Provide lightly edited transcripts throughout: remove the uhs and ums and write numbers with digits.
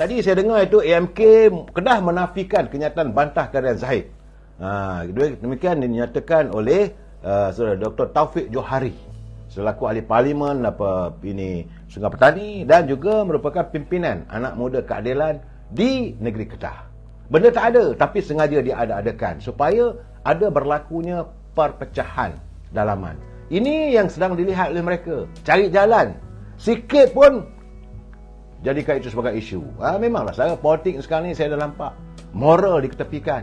Tadi saya dengar itu AMK Kedah menafikan kenyataan bantah karya Zahid. Demikian dinyatakan oleh Saudara Dr. Taufik Johari selaku ahli parlimen Sungai Petani dan juga merupakan pimpinan anak muda keadilan di negeri Kedah. Benda tak ada, tapi sengaja dia ada-adakan supaya ada berlakunya perpecahan dalaman. Ini yang sedang dilihat oleh mereka. Cari jalan. Sikit pun jadikan itu sebagai isu. Memanglah saya politik sekarang ni saya dah nampak moral diketepikan.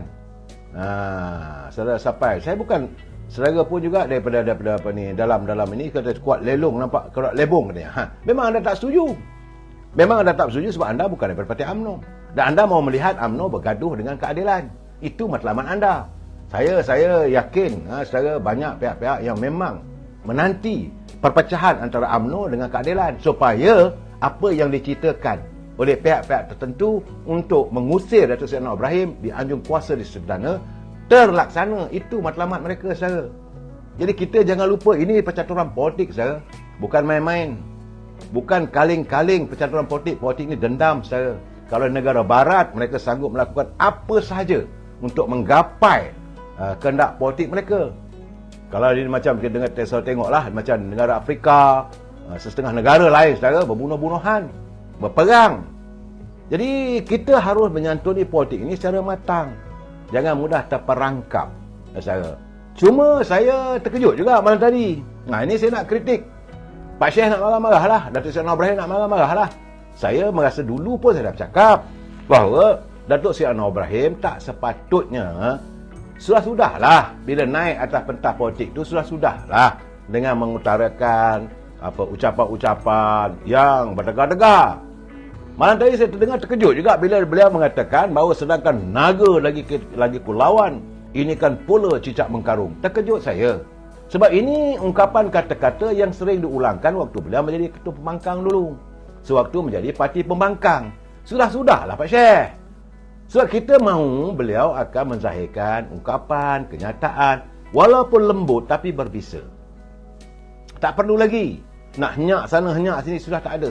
Saudara sampai. Saya bukan saudara pun juga daripada apa ni dalam ini kata kuat lelong nampak kuat lebong katanya. Memang anda tak setuju. Memang anda tak setuju sebab anda bukan daripada Parti UMNO. Dan anda mau melihat UMNO bergaduh dengan keadilan. Itu matlamat anda. Saya yakin saudara banyak pihak-pihak yang memang menanti perpecahan antara UMNO dengan keadilan supaya apa yang diceritakan oleh pihak-pihak tertentu untuk mengusir Datuk Seri Anwar Ibrahim di anjung kuasa di Serdana terlaksana. Itu matlamat mereka, saudara. Jadi kita jangan lupa ini percaturan politik, saudara. Bukan main-main. Bukan kaling-kaling percaturan politik. Politik ini dendam, saudara. Kalau negara barat mereka sanggup melakukan apa sahaja untuk menggapai kehendak politik mereka. Kalau ini macam kita dengar tengoklah macam negara Afrika, setengah negara lain saudara berbunuh-bunuhan, berperang. Jadi kita harus menyantuni politik ini secara matang. Jangan mudah terperangkap, saudara. Cuma saya terkejut juga malam tadi. Ini saya nak kritik. Pak Syekh nak marah-marah lah, Datuk Seri Anwar Ibrahim nak marah-marah lah. Saya merasa dulu pun saya dah bercakap bahawa Datuk Seri Anwar Ibrahim tak sepatutnya sudah-sudahlah bila naik atas pentas politik tu sudah-sudahlah dengan mengutarakan ucapan-ucapan yang berdegar-degar. Malam tadi saya terdengar terkejut juga bila beliau mengatakan bahawa sedangkan naga lagi kulawan, ini kan pula cicak mengkarung. Terkejut saya. Sebab ini ungkapan kata-kata yang sering diulangkan waktu beliau menjadi ketua pembangkang dulu. Sewaktu menjadi parti pembangkang. Sudah-sudahlah Pak Syekh. Sebab kita mahu beliau akan menzahirkan ungkapan, kenyataan, walaupun lembut tapi berbisa. Tak perlu lagi nak henyak sana henyak sini, sudah tak ada.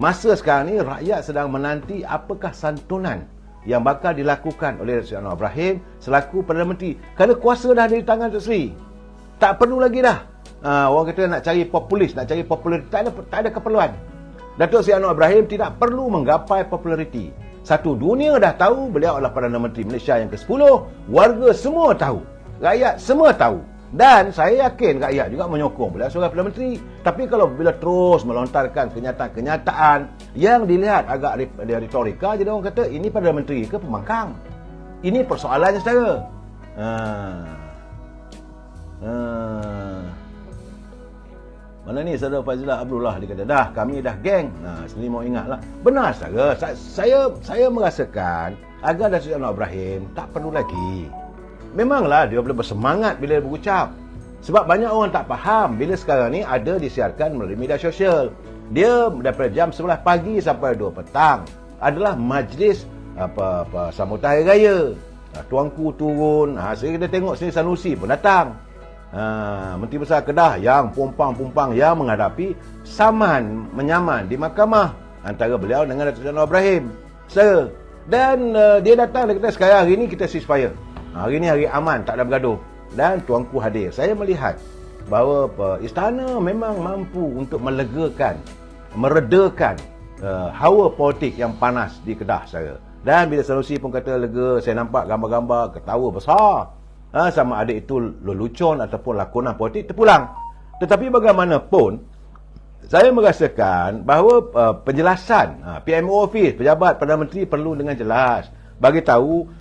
Masa sekarang ni rakyat sedang menanti apakah santunan yang bakal dilakukan oleh Datuk Seri Anwar Ibrahim selaku Perdana Menteri. Kerana kuasa dah ada di tangan Datuk Seri. Tak perlu lagi dah. Orang kata nak cari populis, nak cari populariti, tak ada keperluan. Datuk Seri Anwar Ibrahim tidak perlu menggapai populariti. Satu dunia dah tahu beliau adalah Perdana Menteri Malaysia yang ke-10. Warga semua tahu. Rakyat semua tahu. Dan saya yakin rakyat juga menyokong beliau sebagai Perdana Menteri. Tapi kalau bila terus melontarkan kenyataan-kenyataan yang dilihat agak retorika, jadi orang kata ini Perdana Menteri ke pembangkang. Ini persoalannya saudara. Mana ni saudara Fazilah Abdullah, dia kata dah kami dah geng. Sendiri mau ingatlah. Benar saudara, saya merasakan agar Datuk Seri Anwar Ibrahim tak perlu lagi. Memanglah dia boleh bersemangat bila dia berucap. Sebab banyak orang tak faham bila sekarang ni ada disiarkan melalui media sosial. Dia daripada jam 11 pagi sampai 2 petang adalah majlis sambutan hari raya. Tuanku turun, saya kita tengok sini Sanusi pun datang. Menteri Besar Kedah yang pumpang-pumpang yang menghadapi menyaman di mahkamah antara beliau dengan Datuk Seri Anwar Ibrahim. Dan dia datang, dia kata sekarang hari ni kita ceasefire. Hari ni hari aman, tak ada bergaduh. Dan tuanku hadir. Saya melihat bahawa istana memang mampu untuk meredakan hawa politik yang panas di Kedah saya. Dan bila Sanusi pun kata lega, saya nampak gambar-gambar ketawa besar. Sama ada itu lelucon ataupun lakonan politik terpulang. Tetapi bagaimanapun saya merasakan bahawa penjelasan PMO Office, pejabat Perdana Menteri perlu dengan jelas bagi tahu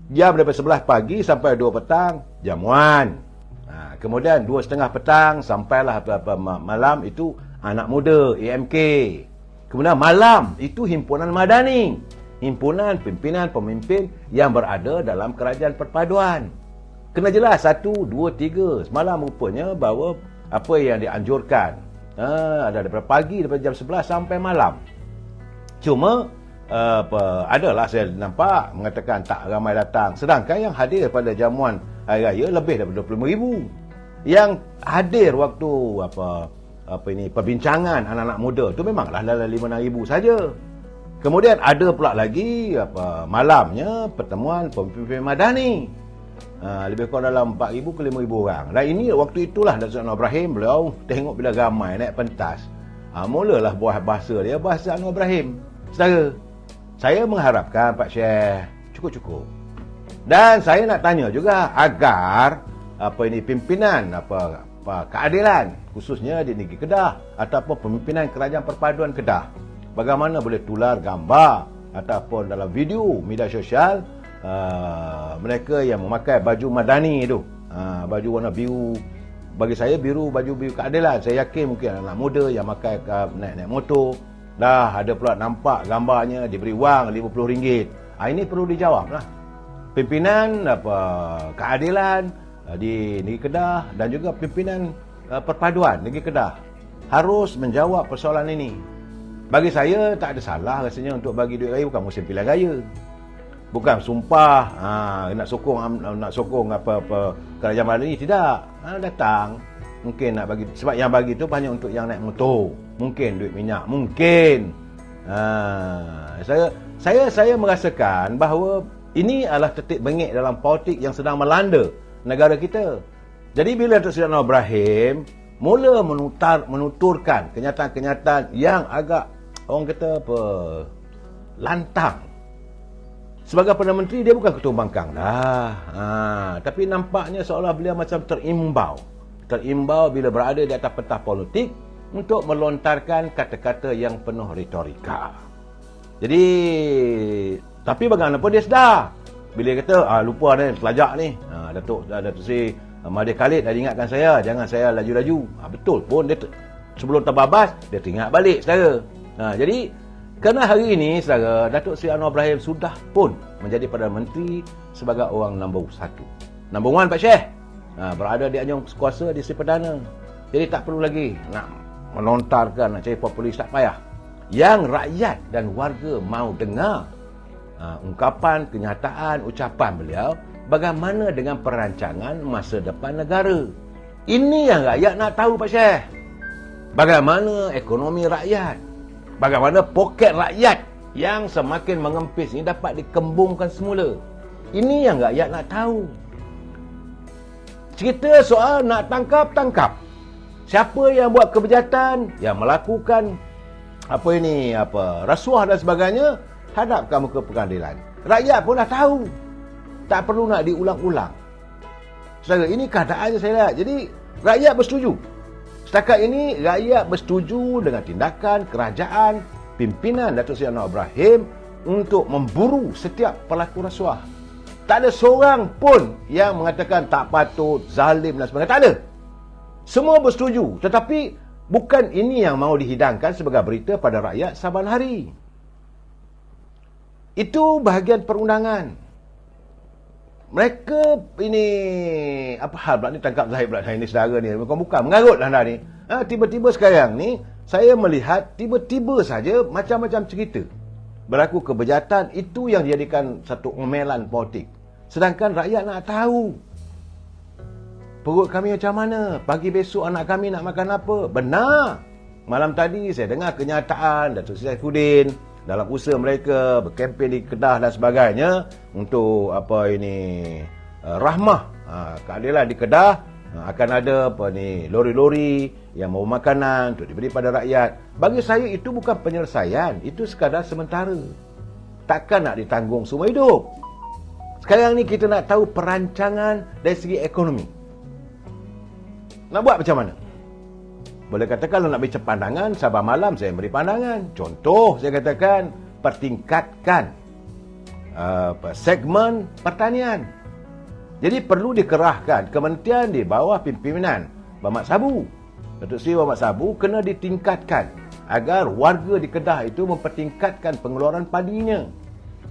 jam daripada 11 pagi sampai 2 petang jamuan. Kemudian 2.30 petang sampailah malam itu anak muda AMK. Kemudian malam itu himpunan madani, himpunan pimpinan pemimpin yang berada dalam kerajaan perpaduan. Kena jelas 1, 2, 3. Semalam rupanya bahawa apa yang dianjurkan ada daripada pagi, daripada jam 11 sampai malam. Cuma adalah saya nampak mengatakan tak ramai datang. Sedangkan yang hadir pada jamuan hari raya lebih daripada 25,000. Yang hadir waktu perbincangan anak-anak muda tu memanglah dalam 5-6,000 saja. Kemudian ada pula lagi malamnya pertemuan pemimpin Madani. Lebih kurang dalam 4,000 ke 5,000 orang. Dan ini waktu itulah Datuk Seri Anwar Ibrahim, beliau tengok bila ramai naik pentas. Mulalah buah bahasa dia, bahasa Anwar Ibrahim. Saudara, saya mengharapkan Pak Syekh cukup-cukup. Dan saya nak tanya juga agar pimpinan keadilan khususnya di negeri Kedah ataupun pimpinan kerajaan perpaduan Kedah, bagaimana boleh tular gambar ataupun dalam video media sosial mereka yang memakai baju Madani itu, baju warna biru. Bagi saya biru, baju biru keadilan. Saya yakin mungkin anak muda yang pakai naik motor. Dah ada pula nampak gambarnya diberi wang RM50. Ini perlu dijawab lah. Pimpinan keadilan di negeri Kedah dan juga pimpinan perpaduan negeri Kedah harus menjawab persoalan ini. Bagi saya tak ada salah rasanya untuk bagi duit raya, bukan musim pilihan raya. Bukan sumpah nak sokong kerajaan Madani, tidak. Datang mungkin nak bagi, sebab yang bagi tu banyak untuk yang naik motor, mungkin duit minyak, mungkin. Saya merasakan bahawa ini adalah tetik bengek dalam politik yang sedang melanda negara kita. Jadi bila Datuk Seri Anwar Ibrahim mula menuturkan kenyataan-kenyataan yang agak orang kata lantang. Sebagai Perdana Menteri, dia bukan ketua bangkang dah. Tapi nampaknya seolah beliau macam terimbau bila berada di atas pentas politik untuk melontarkan kata-kata yang penuh retorika. Jadi, tapi bagaimanapun dia sedar. Bila dia kata, lupa ni, telajak ni. Datuk Seri Mahathir Khalid dah ingatkan saya, jangan saya laju-laju. Betul pun, dia sebelum terbabas, dia teringat balik, saudara. Jadi, kerana hari ini, saudara, Datuk Seri Anwar Ibrahim sudah pun menjadi Perdana Menteri sebagai orang nombor 1. Nombor 1, Pak Syekh. Berada di anjung kuasa di Seri Perdana. Jadi tak perlu lagi nak melontarkan, nak cari populis, tak payah. Yang rakyat dan warga mahu dengar ungkapan, kenyataan, ucapan beliau bagaimana dengan perancangan masa depan negara. Ini yang rakyat nak tahu, Pak Syekh. Bagaimana ekonomi rakyat, bagaimana poket rakyat yang semakin mengempis ini dapat dikembungkan semula. Ini yang rakyat nak tahu. Cerita soal nak tangkap. Siapa yang buat kebejatan, yang melakukan rasuah dan sebagainya, hadapkan muka pengadilan. Rakyat pun dah tahu. Tak perlu nak diulang-ulang. Saudara, ini keadaannya saya lihat. Jadi, rakyat bersetuju. Setakat ini, rakyat bersetuju dengan tindakan kerajaan, pimpinan Datuk Seri Anwar Ibrahim untuk memburu setiap pelaku rasuah. Tak ada seorang pun yang mengatakan tak patut, zalim dan sebagainya. Tak ada. Semua bersetuju. Tetapi, bukan ini yang mahu dihidangkan sebagai berita pada rakyat saban hari. Itu bahagian perundangan. Mereka ini, apa hal pula ni tangkap Zahid pula ini saudara ni, bukan mengarut lah dah ni. Tiba-tiba sekarang ni, saya melihat tiba-tiba saja macam-macam cerita. Berlaku kebejatan, itu yang dijadikan satu omelan politik. Sedangkan rakyat nak tahu. Perut kami macam mana? Pagi besok anak kami nak makan apa? Benar. Malam tadi saya dengar kenyataan Datuk Seri Saifuddin dalam usaha mereka berkempen di Kedah dan sebagainya untuk rahmah keadilan di Kedah, akan ada lori-lori yang membawa makanan untuk diberi pada rakyat. Bagi saya itu bukan penyelesaian, itu sekadar sementara. Takkan nak ditanggung semua hidup. Sekarang ni kita nak tahu perancangan dari segi ekonomi. Nak buat macam mana? Boleh katakan kalau nak beri pandangan, sabar malam saya beri pandangan. Contoh saya katakan, pertingkatkan segmen pertanian. Jadi perlu dikerahkan kementerian di bawah pimpinan Mamat Sabu. Datuk Seri Mamat Sabu kena ditingkatkan agar warga di Kedah itu mempertingkatkan pengeluaran padinya.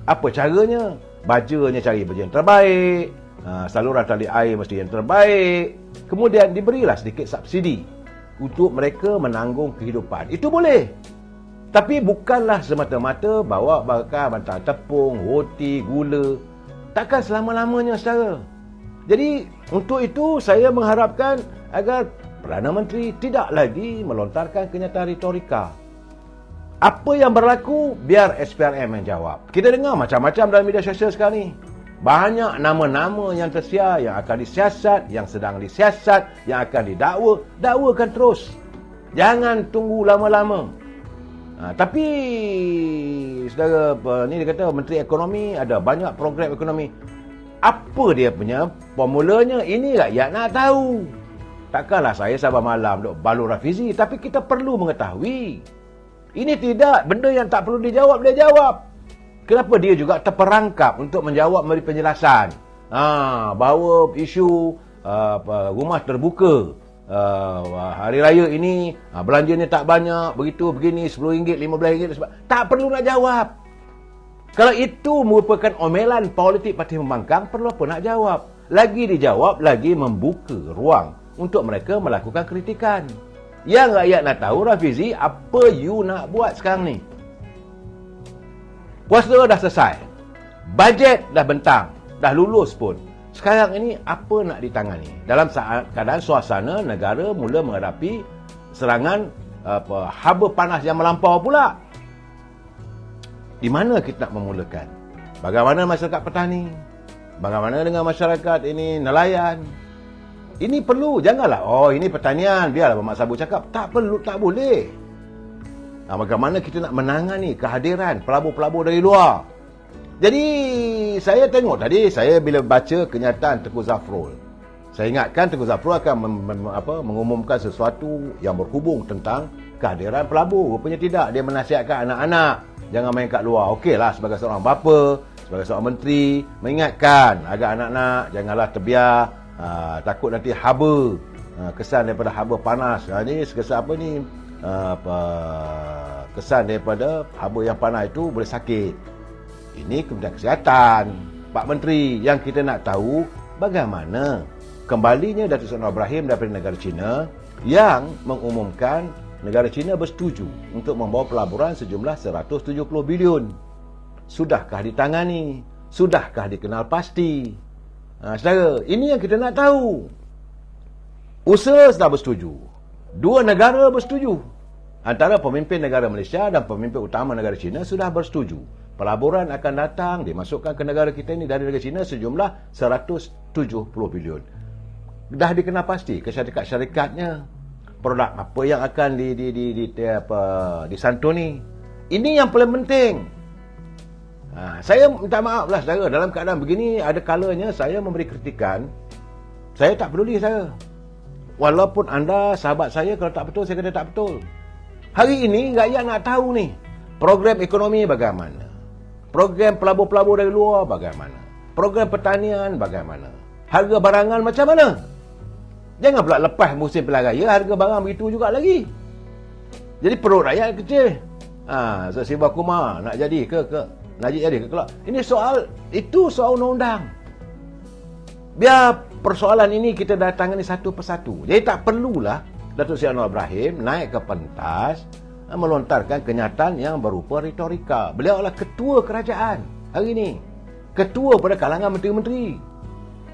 Apa caranya? Bajanya cari baja yang terbaik, saluran tali air mesti yang terbaik. Kemudian diberilah sedikit subsidi untuk mereka menanggung kehidupan. Itu boleh. Tapi bukanlah semata-mata bawa bakar bantal tepung, roti, gula. Takkan selama-lamanya, saudara. Jadi, untuk itu saya mengharapkan agar Perdana Menteri tidak lagi melontarkan kenyataan retorika. Apa yang berlaku, biar SPRM yang jawab. Kita dengar macam-macam dalam media sosial sekarang ni. Banyak nama-nama yang tersiar, yang akan disiasat, yang sedang disiasat, yang akan didakwa. Dakwakan terus. Jangan tunggu lama-lama. Tapi saudara ni dia kata Menteri Ekonomi ada banyak program ekonomi. Apa dia punya formulanya? Ini rakyat nak tahu. Takkanlah saya sabar malam duk balur Rafizi, tapi kita perlu mengetahui. Ini tidak benda yang tak perlu dijawab, dia jawab. Kenapa dia juga terperangkap untuk menjawab, memberi penjelasan? Bahawa isu rumah terbuka, hari raya ini belanjanya tak banyak, begitu begini, RM10, RM15, tak perlu nak jawab. Kalau itu merupakan omelan politik parti pembangkang, perlu apa nak jawab? Lagi dijawab, lagi membuka ruang untuk mereka melakukan kritikan. Yang rakyat nak tahu, Rafizi, apa you nak buat sekarang ni? Puasa dah selesai, bajet dah bentang, dah lulus pun. Sekarang ini apa nak ditangani? Dalam keadaan suasana negara mula menghadapi serangan haba panas yang melampau pula. Di mana kita nak memulakan? Bagaimana masyarakat petani? Bagaimana dengan masyarakat ini nelayan? Ini perlu, janganlah ini pertanian, biarlah Mak Sabu cakap. Tak perlu, tak boleh. Bagaimana kita nak menangani kehadiran pelabur-pelabur dari luar? Jadi saya tengok tadi, saya bila baca kenyataan Tengku Zafrul, saya ingatkan Tengku Zafrul akan mengumumkan sesuatu yang berhubung tentang kehadiran pelabur. Rupanya tidak. Dia menasihatkan anak-anak jangan main kat luar. Okeylah, sebagai seorang bapa, sebagai seorang menteri, mengingatkan agar anak-anak janganlah terbiar, takut nanti haba, kesan daripada haba panas. Ini kesan apa ni? Kesan daripada haba yang panas itu boleh sakit. Ini Kementerian Kesihatan, Pak Menteri. Yang kita nak tahu bagaimana kembalinya Datuk Seri Anwar Ibrahim daripada negara China, yang mengumumkan negara China bersetuju untuk membawa pelaburan sejumlah 170 bilion. Sudahkah ditangani? Sudahkah dikenal pasti? Saudara, ini yang kita nak tahu. Usaha sudah bersetuju. Dua negara bersetuju. Antara pemimpin negara Malaysia dan pemimpin utama negara China sudah bersetuju. Pelaburan akan datang, dimasukkan ke negara kita ini dari negara China sejumlah 170 bilion. Dah dikenal pasti ke syarikat-syarikatnya. Produk apa yang akan disantuni. Ini yang paling penting. Saya minta maaf lah saudara, dalam keadaan begini ada kalanya saya memberi kritikan. Saya tak peduli saya. Walaupun anda sahabat saya, kalau tak betul saya kata tak betul. Hari ini rakyat nak tahu ni, program ekonomi bagaimana, program pelabur-pelabur dari luar bagaimana, program pertanian bagaimana, harga barangan macam mana. Jangan pula lepas musim pilihan raya harga barang begitu juga lagi. Jadi perut rakyat kecil. Sibah Kumar nak jadi ke Najib jadi ke kelak. Ini soal, itu soal undang-undang. Biar persoalan ini kita datangani satu persatu. Jadi tak perlulah Datuk Seri Anwar Ibrahim naik ke pentas melontarkan kenyataan yang berupa retorika. Beliau adalah ketua kerajaan hari ini, ketua pada kalangan menteri-menteri.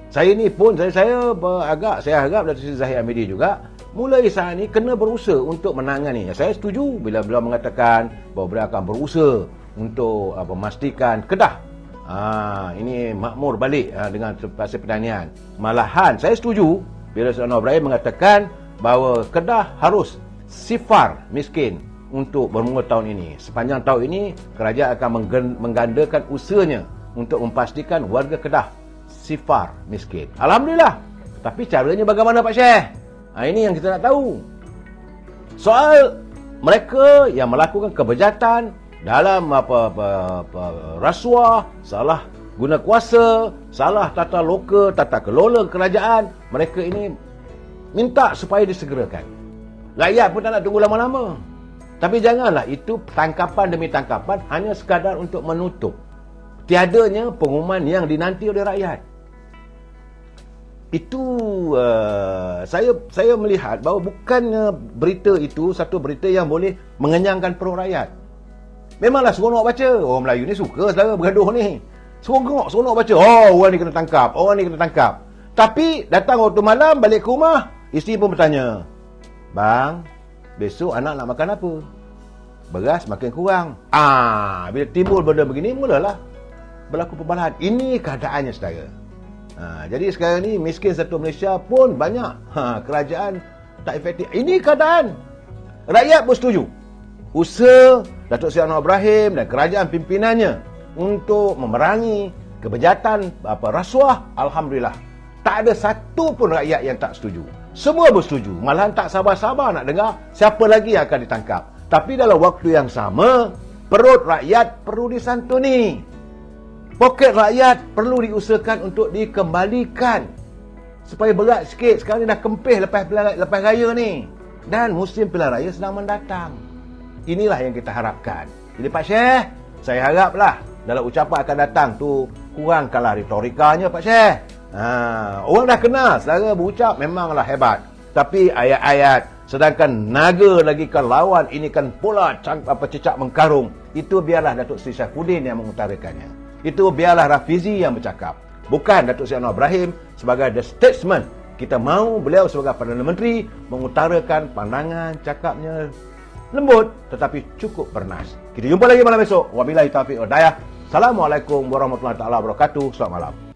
Saya ni pun saya harap Datuk Seri Zahid Hamidi juga mulai saat ini kena berusaha untuk menangani. Saya setuju bila beliau mengatakan bahawa beliau akan berusaha untuk memastikan Kedah ini makmur balik dengan pasal pertanian. Malahan saya setuju bila Datuk Anwar Ibrahim mengatakan bahawa Kedah harus sifar miskin untuk bermula tahun ini. Sepanjang tahun ini kerajaan akan menggandakan usahanya untuk memastikan warga Kedah sifar miskin. Alhamdulillah. Tapi caranya bagaimana Pak Syekh? Ini yang kita nak tahu. Soal mereka yang melakukan kebejatan dalam rasuah, salah guna kuasa, salah tata loka, tata kelola kerajaan, mereka ini minta supaya disegerakan. Rakyat pun tak nak tunggu lama-lama. Tapi janganlah itu tangkapan demi tangkapan hanya sekadar untuk menutup tiadanya pengumuman yang dinanti oleh rakyat. Itu saya melihat bahawa bukannya berita itu satu berita yang boleh mengenyangkan perut rakyat. Memanglah seronok baca. Orang Melayu ni suka saudara bergaduh ni. Seronok baca. Orang ni kena tangkap, orang ni kena tangkap. Tapi datang waktu malam balik ke rumah, isteri pun bertanya, "Bang, besok anak nak makan apa?" beras makin kurang. Bila timbul benda begini, mulalah berlaku perbalahan. Ini keadaannya, saudara. Jadi sekarang ni miskin satu Malaysia pun banyak. Kerajaan tak efektif. Ini keadaan. Rakyat bersetuju. Usaha Datuk Seri Anwar Ibrahim dan kerajaan pimpinannya untuk memerangi kebejatan rasuah, alhamdulillah. Tak ada satu pun rakyat yang tak setuju. Semua bersetuju. Malahan tak sabar-sabar nak dengar siapa lagi yang akan ditangkap. Tapi dalam waktu yang sama, perut rakyat perlu disantuni. Poket rakyat perlu diusahakan untuk dikembalikan. Supaya berat sikit. Sekarang ni dah kempih lepas raya ni. Dan musim pilihan raya sedang mendatang. Inilah yang kita harapkan. Jadi Pak Syekh, saya haraplah dalam ucapan akan datang tu kurangkanlah retorikanya Pak Syekh. Orang dah kenal saudara berucap memanglah hebat. Tapi ayat-ayat, sedangkan naga lagi kan lawan, ini kan pula cecak mengkarung. Itu biarlah Datuk Seri Saifuddin yang mengutarakannya. Itu biarlah Rafizi yang bercakap. Bukan Datuk Seri Anwar Ibrahim sebagai the statesman. Kita mahu beliau sebagai Perdana Menteri mengutarakan pandangan cakapnya lembut tetapi cukup bernas. Kita jumpa lagi malam esok. Wabillahi taufiq wal hidayah. Assalamualaikum warahmatullahi wabarakatuh. Selamat malam.